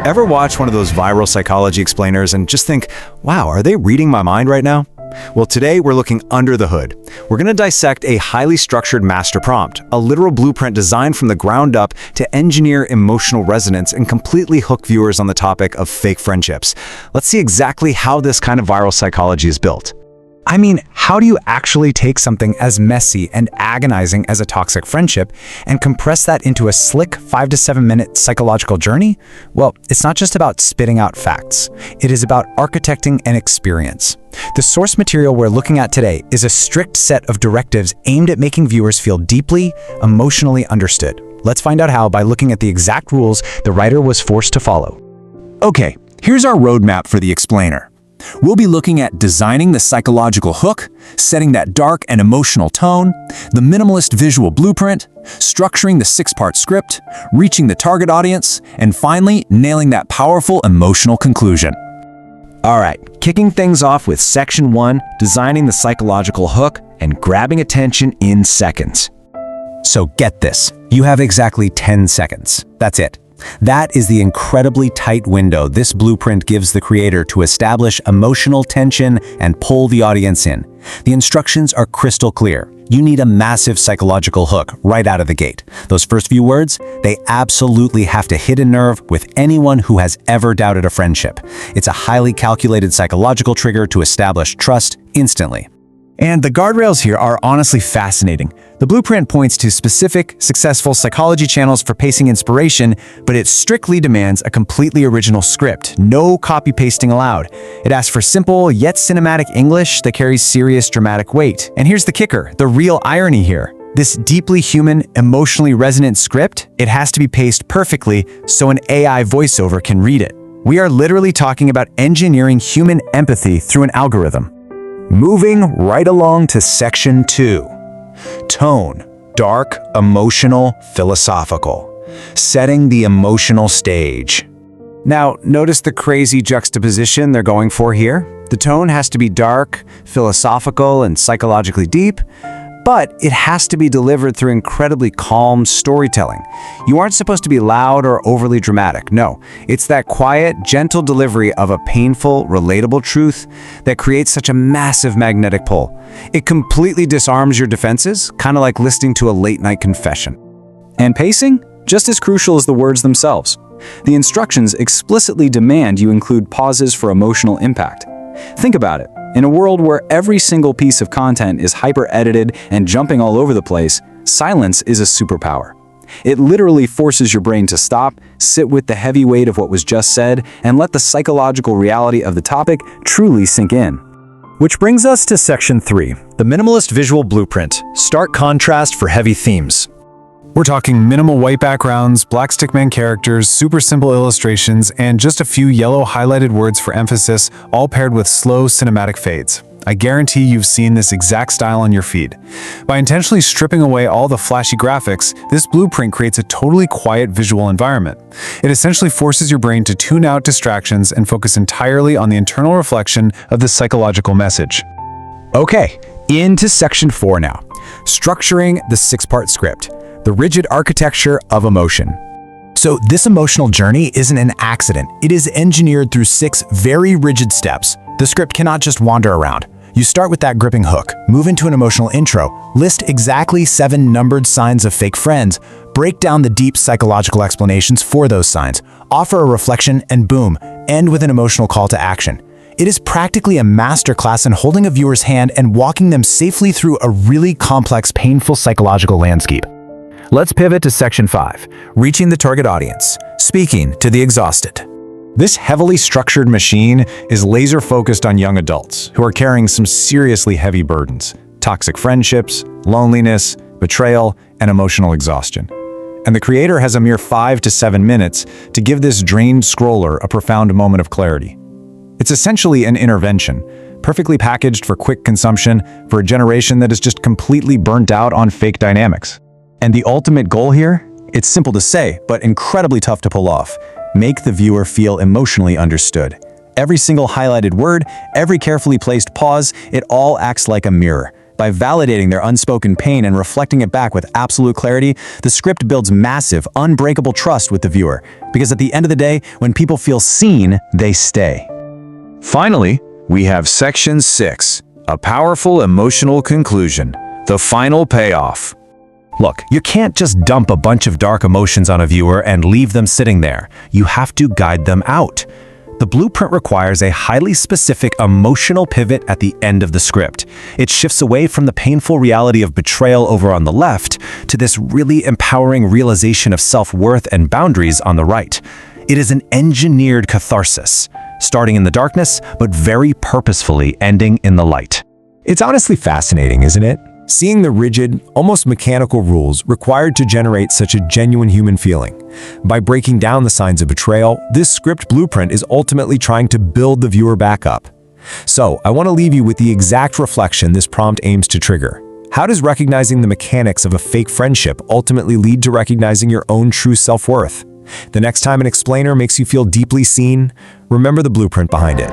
Ever watch one of those viral psychology explainers and just think, wow, are they reading my mind right now? Well, today we're looking under the hood. We're going to dissect a highly structured master prompt, a literal blueprint designed from the ground up to engineer emotional resonance and completely hook viewers on the topic of fake friendships. Let's see exactly how this kind of viral psychology is built. I mean, how do you actually take something as messy and agonizing as a toxic friendship and compress that into a slick 5 to 7 minute psychological journey? Well, it's not just about spitting out facts. It is about architecting an experience. The source material we're looking at today is a strict set of directives aimed at making viewers feel deeply, emotionally understood. Let's find out how by looking at the exact rules the writer was forced to follow. Okay, here's our roadmap for the explainer. We'll be looking at designing the psychological hook, setting that dark and emotional tone, the minimalist visual blueprint, structuring the 6-part script, reaching the target audience, and finally, nailing that powerful emotional conclusion. All right, kicking things off with Section 1, designing the psychological hook and grabbing attention in seconds. So get this, you have exactly 10 seconds. That's it. That is the incredibly tight window this blueprint gives the creator to establish emotional tension and pull the audience in. The instructions are crystal clear. You need a massive psychological hook right out of the gate. Those first few words, they absolutely have to hit a nerve with anyone who has ever doubted a friendship. It's a highly calculated psychological trigger to establish trust instantly. And the guardrails here are honestly fascinating. The blueprint points to specific, successful psychology channels for pacing inspiration, but it strictly demands a completely original script, no copy-pasting allowed. It asks for simple, yet cinematic English that carries serious dramatic weight. And here's the kicker, the real irony here. This deeply human, emotionally resonant script, it has to be paced perfectly so an AI voiceover can read it. We are literally talking about engineering human empathy through an algorithm. Moving right along to Section 2. Tone, dark, emotional, philosophical. Setting the emotional stage. Now, notice the crazy juxtaposition they're going for here. The tone has to be dark, philosophical, and psychologically deep, but it has to be delivered through incredibly calm storytelling. You aren't supposed to be loud or overly dramatic. No, it's that quiet, gentle delivery of a painful, relatable truth that creates such a massive magnetic pull. It completely disarms your defenses, kind of like listening to a late-night confession. And pacing? Just as crucial as the words themselves. The instructions explicitly demand you include pauses for emotional impact. Think about it. In a world where every single piece of content is hyper-edited and jumping all over the place, silence is a superpower. It literally forces your brain to stop, sit with the heavy weight of what was just said, and let the psychological reality of the topic truly sink in. Which brings us to Section 3, the minimalist visual blueprint, stark contrast for heavy themes. We're talking minimal white backgrounds, black stickman characters, super simple illustrations, and just a few yellow highlighted words for emphasis, all paired with slow cinematic fades. I guarantee you've seen this exact style on your feed. By intentionally stripping away all the flashy graphics, this blueprint creates a totally quiet visual environment. It essentially forces your brain to tune out distractions and focus entirely on the internal reflection of the psychological message. Okay, into Section 4 now. Structuring the 6-part script. The rigid architecture of emotion. So this emotional journey isn't an accident. It is engineered through 6 very rigid steps. The script cannot just wander around. You start with that gripping hook, move into an emotional intro, list exactly 7 numbered signs of fake friends, break down the deep psychological explanations for those signs, offer a reflection, and boom, end with an emotional call to action. It is practically a masterclass in holding a viewer's hand and walking them safely through a really complex, painful psychological landscape. Let's pivot to Section 5, reaching the target audience, speaking to the exhausted. This heavily structured machine is laser-focused on young adults who are carrying some seriously heavy burdens: toxic friendships, loneliness, betrayal, and emotional exhaustion. And the creator has a mere 5 to 7 minutes to give this drained scroller a profound moment of clarity. It's essentially an intervention, perfectly packaged for quick consumption for a generation that is just completely burnt out on fake dynamics. And the ultimate goal here? It's simple to say, but incredibly tough to pull off. Make the viewer feel emotionally understood. Every single highlighted word, every carefully placed pause, it all acts like a mirror. By validating their unspoken pain and reflecting it back with absolute clarity, the script builds massive, unbreakable trust with the viewer. Because at the end of the day, when people feel seen, they stay. Finally, we have Section 6, a powerful emotional conclusion, the final payoff. Look, you can't just dump a bunch of dark emotions on a viewer and leave them sitting there. You have to guide them out. The blueprint requires a highly specific emotional pivot at the end of the script. It shifts away from the painful reality of betrayal over on the left to this really empowering realization of self-worth and boundaries on the right. It is an engineered catharsis, starting in the darkness, but very purposefully ending in the light. It's honestly fascinating, isn't it? Seeing the rigid, almost mechanical rules required to generate such a genuine human feeling. By breaking down the signs of betrayal, this script blueprint is ultimately trying to build the viewer back up. So, I want to leave you with the exact reflection this prompt aims to trigger. How does recognizing the mechanics of a fake friendship ultimately lead to recognizing your own true self-worth? The next time an explainer makes you feel deeply seen, remember the blueprint behind it.